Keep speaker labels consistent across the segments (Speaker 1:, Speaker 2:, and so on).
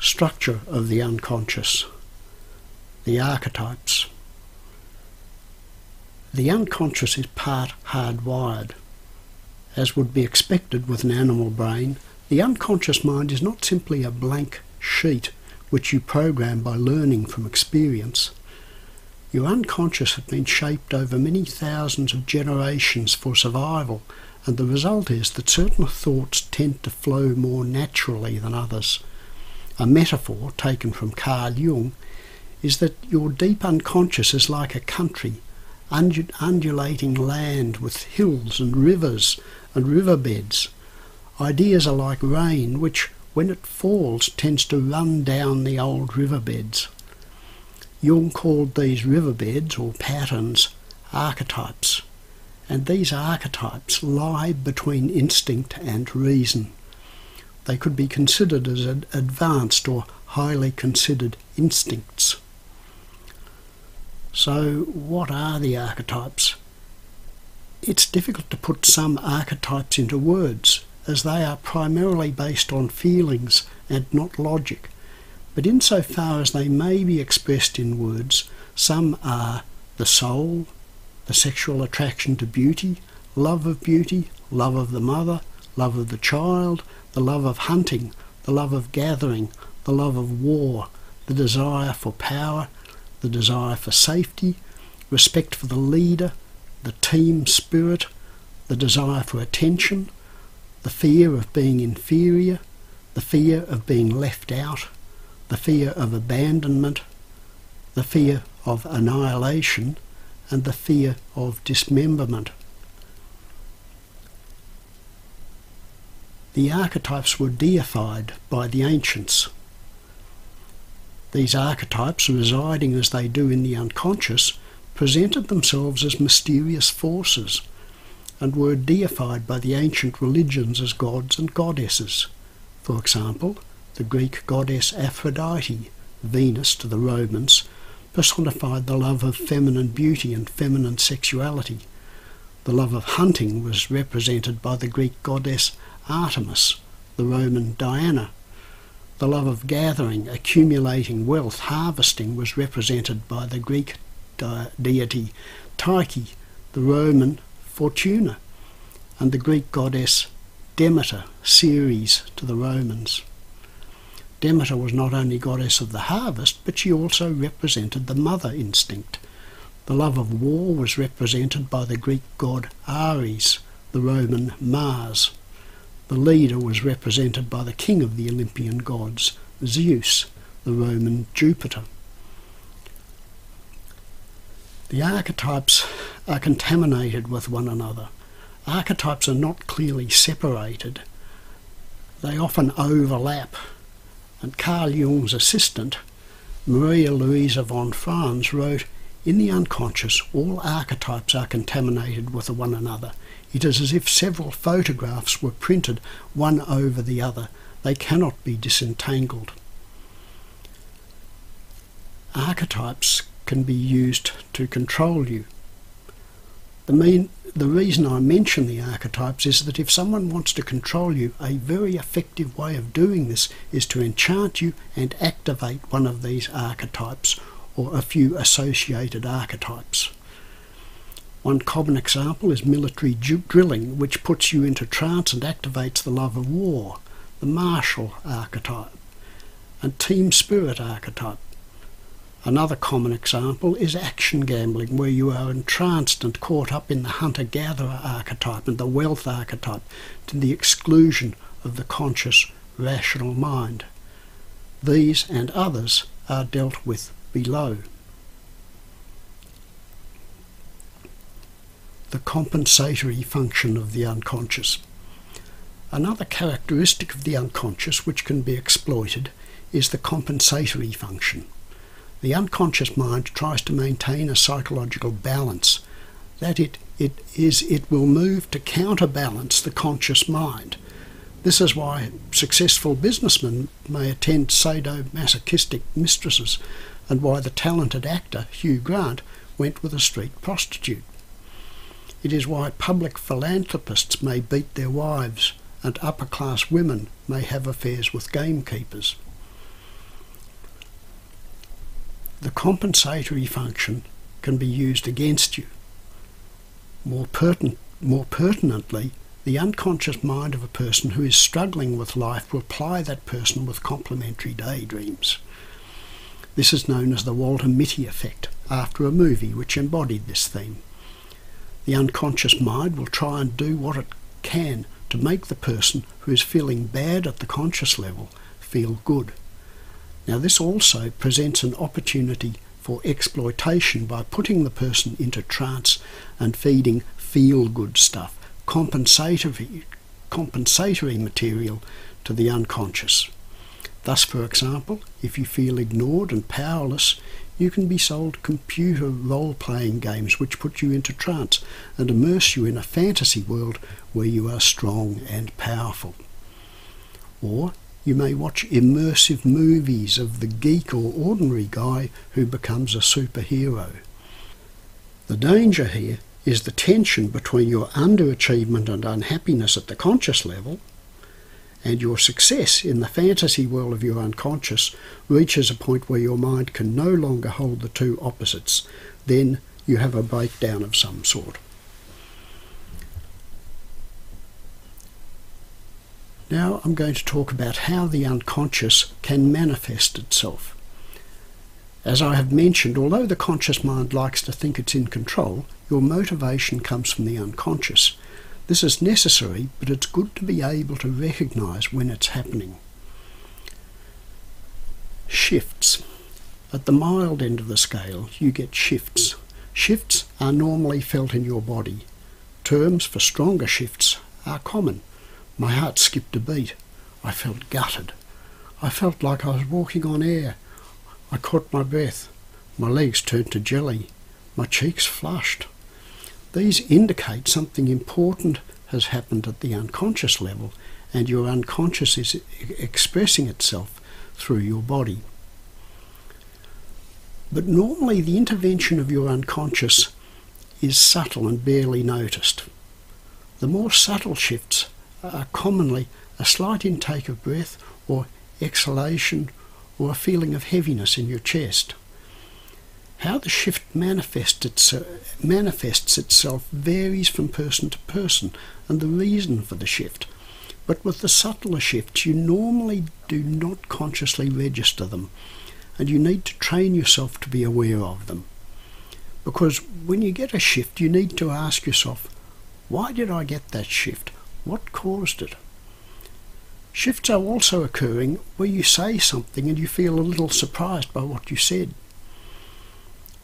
Speaker 1: Structure of the unconscious. The archetypes. The unconscious is part hardwired. As would be expected with an animal brain, the unconscious mind is not simply a blank sheet which you program by learning from experience. Your unconscious has been shaped over many thousands of generations for survival, and the result is that certain thoughts tend to flow more naturally than others. A metaphor taken from Carl Jung is that your deep unconscious is like a country, undulating land with hills and rivers and riverbeds. Ideas are like rain, which, when it falls, tends to run down the old riverbeds. Jung called these riverbeds, or patterns, archetypes, and these archetypes lie between instinct and reason. They could be considered as advanced or highly considered instincts. So what are the archetypes? It's difficult to put some archetypes into words, as they are primarily based on feelings and not logic. But insofar as they may be expressed in words, some are the soul, the sexual attraction to beauty, love of the mother, love of the child, the love of hunting, the love of gathering, the love of war, the desire for power, the desire for safety, respect for the leader, the team spirit, the desire for attention, the fear of being inferior, the fear of being left out, the fear of abandonment, the fear of annihilation, and the fear of dismemberment. The archetypes were deified by the ancients. These archetypes, residing as they do in the unconscious, presented themselves as mysterious forces and were deified by the ancient religions as gods and goddesses. For example, the Greek goddess Aphrodite, Venus to the Romans, personified the love of feminine beauty and feminine sexuality. The love of hunting was represented by the Greek goddess Artemis, the Roman Diana. The love of gathering, accumulating wealth, harvesting was represented by the Greek deity Tyche, the Roman Fortuna, and the Greek goddess Demeter, Ceres to the Romans. Demeter was not only goddess of the harvest, but she also represented the mother instinct. The love of war was represented by the Greek god Ares, the Roman Mars. The leader was represented by the king of the Olympian gods, Zeus, the Roman Jupiter. The archetypes are contaminated with one another. Archetypes are not clearly separated. They often overlap. And Carl Jung's assistant, Maria Louisa von Franz, wrote, "In the unconscious, all archetypes are contaminated with one another. It is as if several photographs were printed one over the other. They cannot be disentangled." Archetypes can be used to control you. The reason I mention the archetypes is that if someone wants to control you, a very effective way of doing this is to enchant you and activate one of these archetypes or a few associated archetypes. One common example is military drilling, which puts you into trance and activates the love of war, the martial archetype, and team spirit archetype. Another common example is action gambling, where you are entranced and caught up in the hunter-gatherer archetype and the wealth archetype to the exclusion of the conscious, rational mind. These and others are dealt with below. The compensatory function of the unconscious. Another characteristic of the unconscious which can be exploited is the compensatory function. The unconscious mind tries to maintain a psychological balance, that it will move to counterbalance the conscious mind. This is why successful businessmen may attend sadomasochistic mistresses, and why the talented actor Hugh Grant went with a street prostitute. It is why public philanthropists may beat their wives, and upper-class women may have affairs with gamekeepers. the compensatory function can be used against you. More pertinently, the unconscious mind of a person who is struggling with life will ply that person with complementary daydreams. This is known as the Walter Mitty effect, after a movie which embodied this theme. The unconscious mind will try and do what it can to make the person who is feeling bad at the conscious level feel good. Now this also presents an opportunity for exploitation by putting the person into trance and feeding feel-good stuff, compensatory material to the unconscious. Thus, for example, if you feel ignored and powerless, you can be sold computer role-playing games which put you into trance and immerse you in a fantasy world where you are strong and powerful. Or you may watch immersive movies of the geek or ordinary guy who becomes a superhero. The danger here is the tension between your underachievement and unhappiness at the conscious level and your success in the fantasy world of your unconscious reaches a point where your mind can no longer hold the two opposites. Then you have a breakdown of some sort. Now I'm going to talk about how the unconscious can manifest itself. As I have mentioned, although the conscious mind likes to think it's in control, your motivation comes from the unconscious. This is necessary, but it's good to be able to recognise when it's happening. Shifts. At the mild end of the scale, you get shifts. Shifts are normally felt in your body. Terms for stronger shifts are common. My heart skipped a beat. I felt gutted. I felt like I was walking on air. I caught my breath. My legs turned to jelly. My cheeks flushed. These indicate something important has happened at the unconscious level, and your unconscious is expressing itself through your body. But normally the intervention of your unconscious is subtle and barely noticed. The more subtle shifts are commonly a slight intake of breath or exhalation or a feeling of heaviness in your chest. How the shift manifests itself varies from person to person and the reason for the shift. But with the subtler shifts, you normally do not consciously register them, and you need to train yourself to be aware of them. Because when you get a shift, you need to ask yourself, why did I get that shift? What caused it? Shifts are also occurring where you say something and you feel a little surprised by what you said.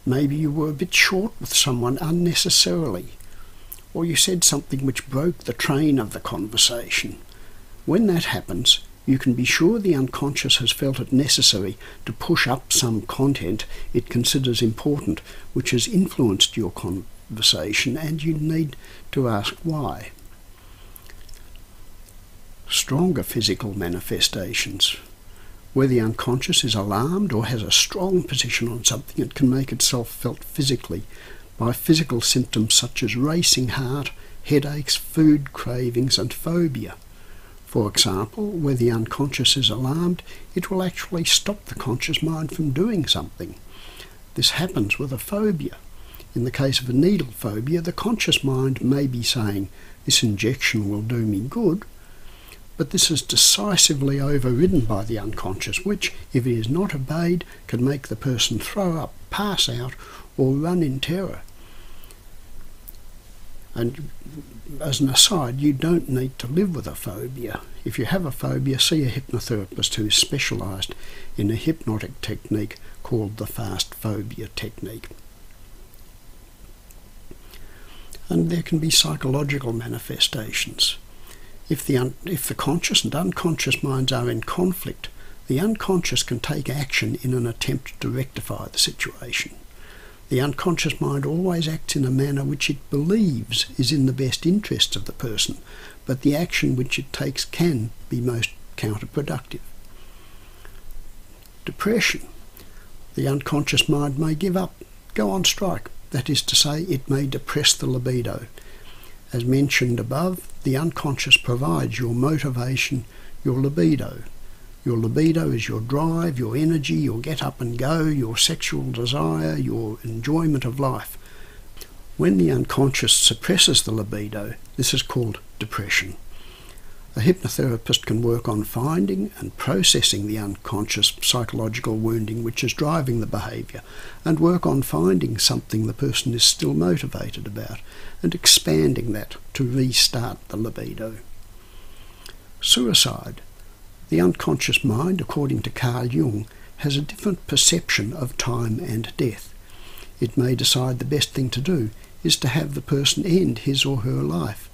Speaker 1: Maybe you were a bit short with someone unnecessarily, or you said something which broke the train of the conversation. When that happens, you can be sure the unconscious has felt it necessary to push up some content it considers important, which has influenced your conversation, and you need to ask why. Stronger physical manifestations. Where the unconscious is alarmed or has a strong position on something, it can make itself felt physically by physical symptoms such as racing heart, headaches, food cravings and phobia. For example, where the unconscious is alarmed, it will actually stop the conscious mind from doing something. This happens with a phobia. In the case of a needle phobia, the conscious mind may be saying, "This injection will do me good," but this is decisively overridden by the unconscious, which, if it is not obeyed, can make the person throw up, pass out, or run in terror. And as an aside, you don't need to live with a phobia. If you have a phobia, see a hypnotherapist who is specialised in a hypnotic technique called the fast phobia technique. And there can be psychological manifestations. If the conscious and unconscious minds are in conflict, the unconscious can take action in an attempt to rectify the situation. The unconscious mind always acts in a manner which it believes is in the best interests of the person, but the action which it takes can be most counterproductive. Depression. The unconscious mind may give up, go on strike. That is to say, it may depress the libido. As mentioned above, the unconscious provides your motivation, your libido. Your libido is your drive, your energy, your get up and go, your sexual desire, your enjoyment of life. When the unconscious suppresses the libido, this is called depression. A hypnotherapist can work on finding and processing the unconscious psychological wounding which is driving the behaviour, and work on finding something the person is still motivated about, and expanding that to restart the libido. Suicide. The unconscious mind, according to Carl Jung, has a different perception of time and death. It may decide the best thing to do is to have the person end his or her life.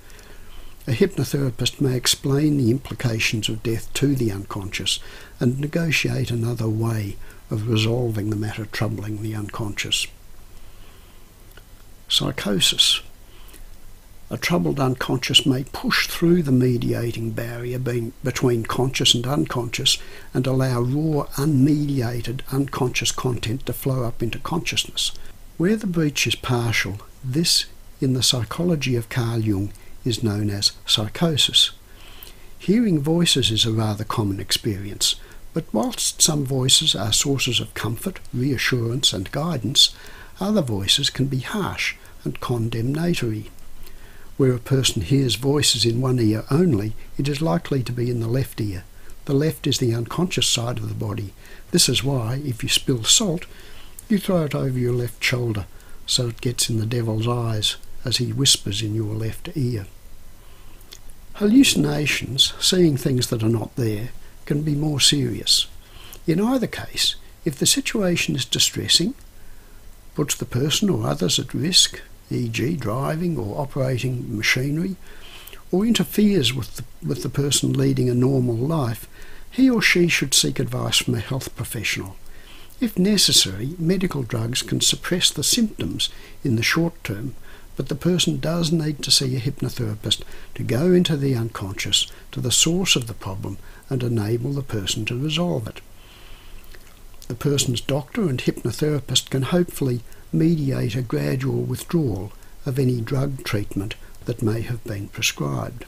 Speaker 1: A hypnotherapist may explain the implications of death to the unconscious and negotiate another way of resolving the matter troubling the unconscious. Psychosis. A troubled unconscious may push through the mediating barrier between conscious and unconscious and allow raw, unmediated, unconscious content to flow up into consciousness. Where the breach is partial, this, in the psychology of Carl Jung, is known as psychosis. Hearing voices is a rather common experience, but whilst some voices are sources of comfort, reassurance and guidance, other voices can be harsh and condemnatory. Where a person hears voices in one ear only, it is likely to be in the left ear. The left is the unconscious side of the body. This is why, if you spill salt, you throw it over your left shoulder, so it gets in the devil's eyes as he whispers in your left ear. Hallucinations, seeing things that are not there, can be more serious. In either case, if the situation is distressing, puts the person or others at risk, e.g. driving or operating machinery, or interferes with the person leading a normal life, he or she should seek advice from a health professional. If necessary, medical drugs can suppress the symptoms in the short term, but the person does need to see a hypnotherapist to go into the unconscious, to the source of the problem, and enable the person to resolve it. The person's doctor and hypnotherapist can hopefully mediate a gradual withdrawal of any drug treatment that may have been prescribed.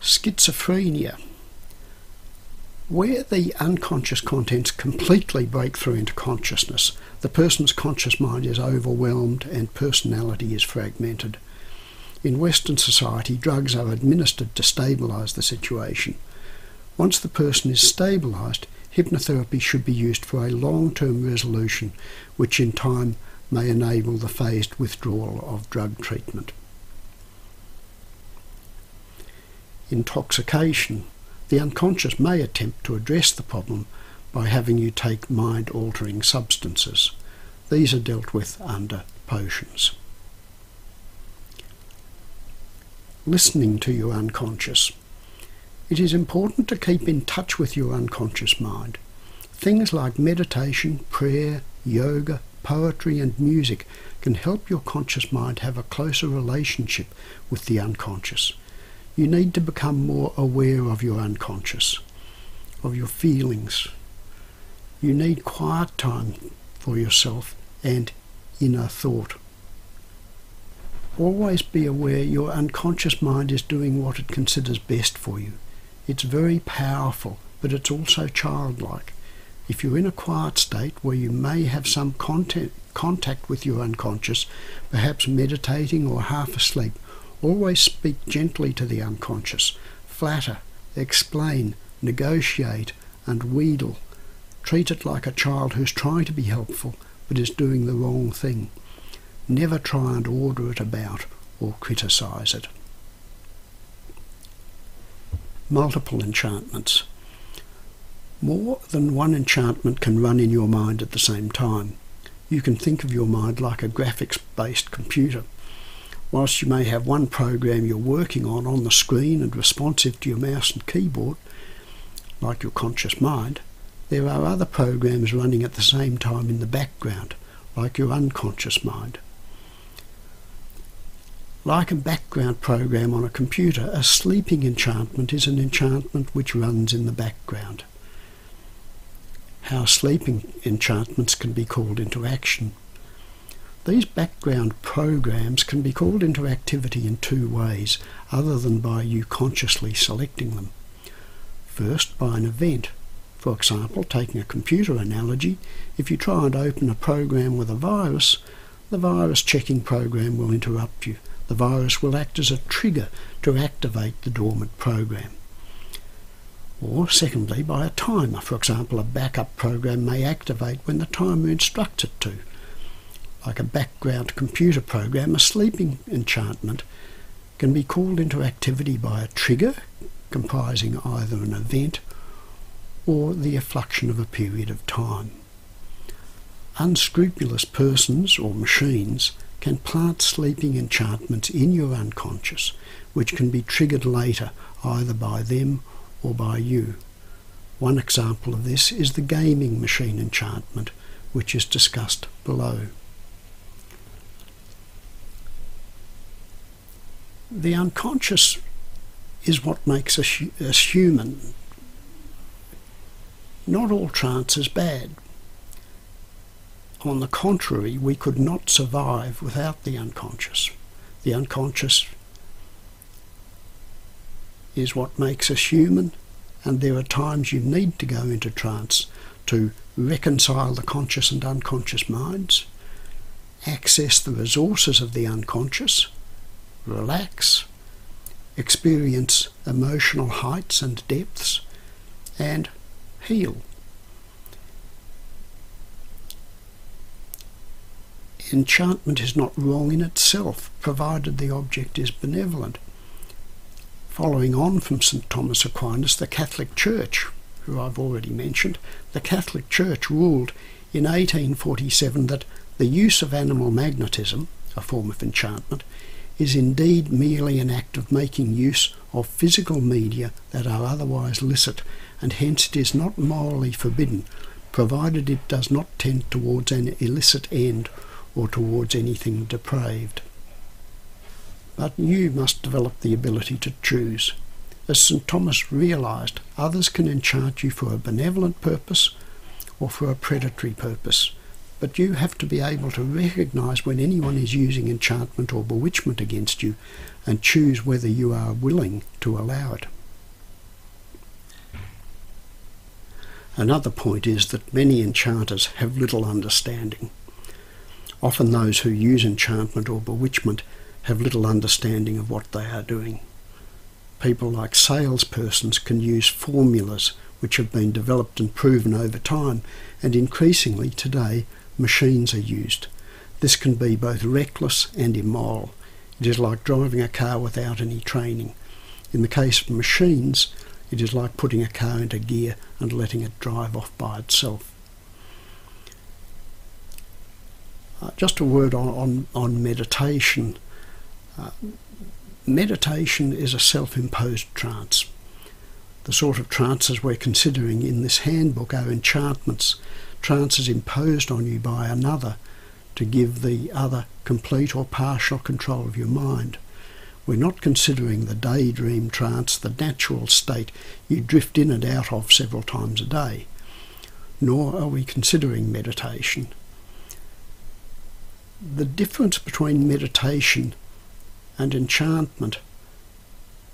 Speaker 1: Schizophrenia. Where the unconscious contents completely break through into consciousness, the person's conscious mind is overwhelmed and personality is fragmented. In Western society, drugs are administered to stabilise the situation. Once the person is stabilised, hypnotherapy should be used for a long-term resolution, which in time may enable the phased withdrawal of drug treatment. Intoxication. The unconscious may attempt to address the problem by having you take mind-altering substances. These are dealt with under potions. Listening to your unconscious. It is important to keep in touch with your unconscious mind. Things like meditation, prayer, yoga, poetry and music can help your conscious mind have a closer relationship with the unconscious. You need to become more aware of your unconscious, of your feelings. You need quiet time for yourself and inner thought. Always be aware your unconscious mind is doing what it considers best for you. It's very powerful, but it's also childlike. If you're in a quiet state where you may have some contact with your unconscious, perhaps meditating or half asleep, always speak gently to the unconscious. Flatter, explain, negotiate, and wheedle. Treat it like a child who's trying to be helpful but is doing the wrong thing. Never try and order it about or criticise it. Multiple enchantments. More than one enchantment can run in your mind at the same time. You can think of your mind like a graphics-based computer. Whilst you may have one program you're working on the screen and responsive to your mouse and keyboard, like your conscious mind, there are other programs running at the same time in the background, like your unconscious mind. Like a background program on a computer, a sleeping enchantment is an enchantment which runs in the background. How sleeping enchantments can be called into action. These background programs can be called into activity in two ways, other than by you consciously selecting them. First, by an event. For example, taking a computer analogy, if you try and open a program with a virus, the virus checking program will interrupt you. The virus will act as a trigger to activate the dormant program. Or secondly, by a timer. For example, a backup program may activate when the timer instructs it to. Like a background computer program, a sleeping enchantment can be called into activity by a trigger comprising either an event or the effluxion of a period of time. Unscrupulous persons or machines can plant sleeping enchantments in your unconscious, which can be triggered later either by them or by you. One example of this is the gaming machine enchantment, which is discussed below. The unconscious is what makes us human. Not all trance is bad. On the contrary, we could not survive without the unconscious. The unconscious is what makes us human, and there are times you need to go into trance to reconcile the conscious and unconscious minds, access the resources of the unconscious, relax, experience emotional heights and depths, and heal. Enchantment is not wrong in itself, provided the object is benevolent. Following on from St. Thomas Aquinas, the Catholic Church, who I've already mentioned, the Catholic Church ruled in 1847 that the use of animal magnetism, a form of enchantment, is indeed merely an act of making use of physical media that are otherwise licit, and hence it is not morally forbidden, provided it does not tend towards an illicit end or towards anything depraved. But you must develop the ability to choose. As St. Thomas realised, others can enchant you for a benevolent purpose or for a predatory purpose, but you have to be able to recognise when anyone is using enchantment or bewitchment against you and choose whether you are willing to allow it. Another point is that many enchanters have little understanding. Often those who use enchantment or bewitchment have little understanding of what they are doing. People like salespersons can use formulas which have been developed and proven over time, and increasingly today machines are used. This can be both reckless and immoral. It is like driving a car without any training. In the case of machines, it is like putting a car into gear and letting it drive off by itself. Just a word on meditation. Meditation is a self-imposed trance. The sort of trances we're considering in this handbook are enchantments, trances imposed on you by another to give the other complete or partial control of your mind. We're not considering the daydream trance, the natural state you drift in and out of several times a day, nor are we considering meditation. The difference between meditation and enchantment: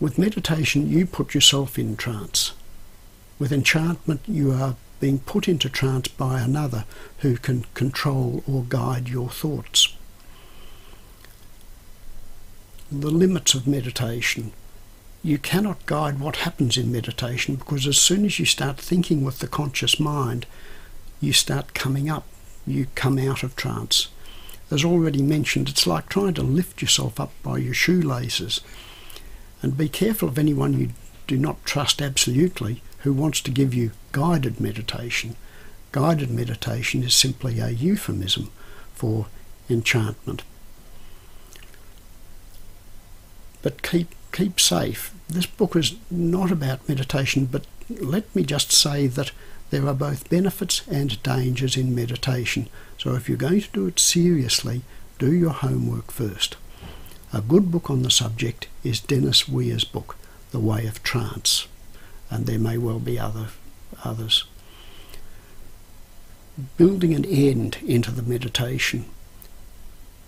Speaker 1: with meditation you put yourself in trance. With enchantment you are being put into trance by another who can control or guide your thoughts. The limits of meditation. You cannot guide what happens in meditation, because as soon as you start thinking with the conscious mind, you start coming up, you come out of trance. As already mentioned, it's like trying to lift yourself up by your shoelaces. And be careful of anyone you do not trust absolutely who wants to give you guided meditation. Guided meditation is simply a euphemism for enchantment. But keep safe. This book is not about meditation, but let me just say that there are both benefits and dangers in meditation. So if you're going to do it seriously, do your homework first. A good book on the subject is Dennis Weir's book, The Way of Trance, and there may well be others. Building an end into the meditation.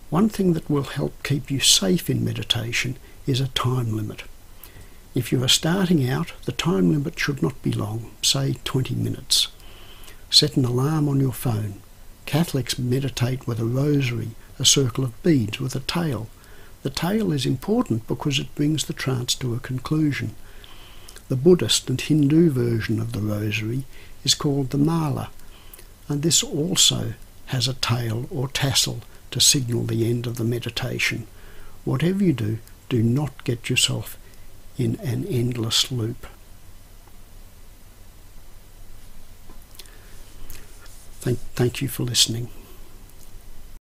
Speaker 1: One thing that will help keep you safe in meditation is a time limit. If you are starting out, the time limit should not be long, say 20 minutes. Set an alarm on your phone. Catholics meditate with a rosary, a circle of beads with a tail. The tail is important because it brings the trance to a conclusion. The Buddhist and Hindu version of the rosary is called the mala, and this also has a tail or tassel to signal the end of the meditation. Whatever you do, do not get yourself in an endless loop. Thank you for listening.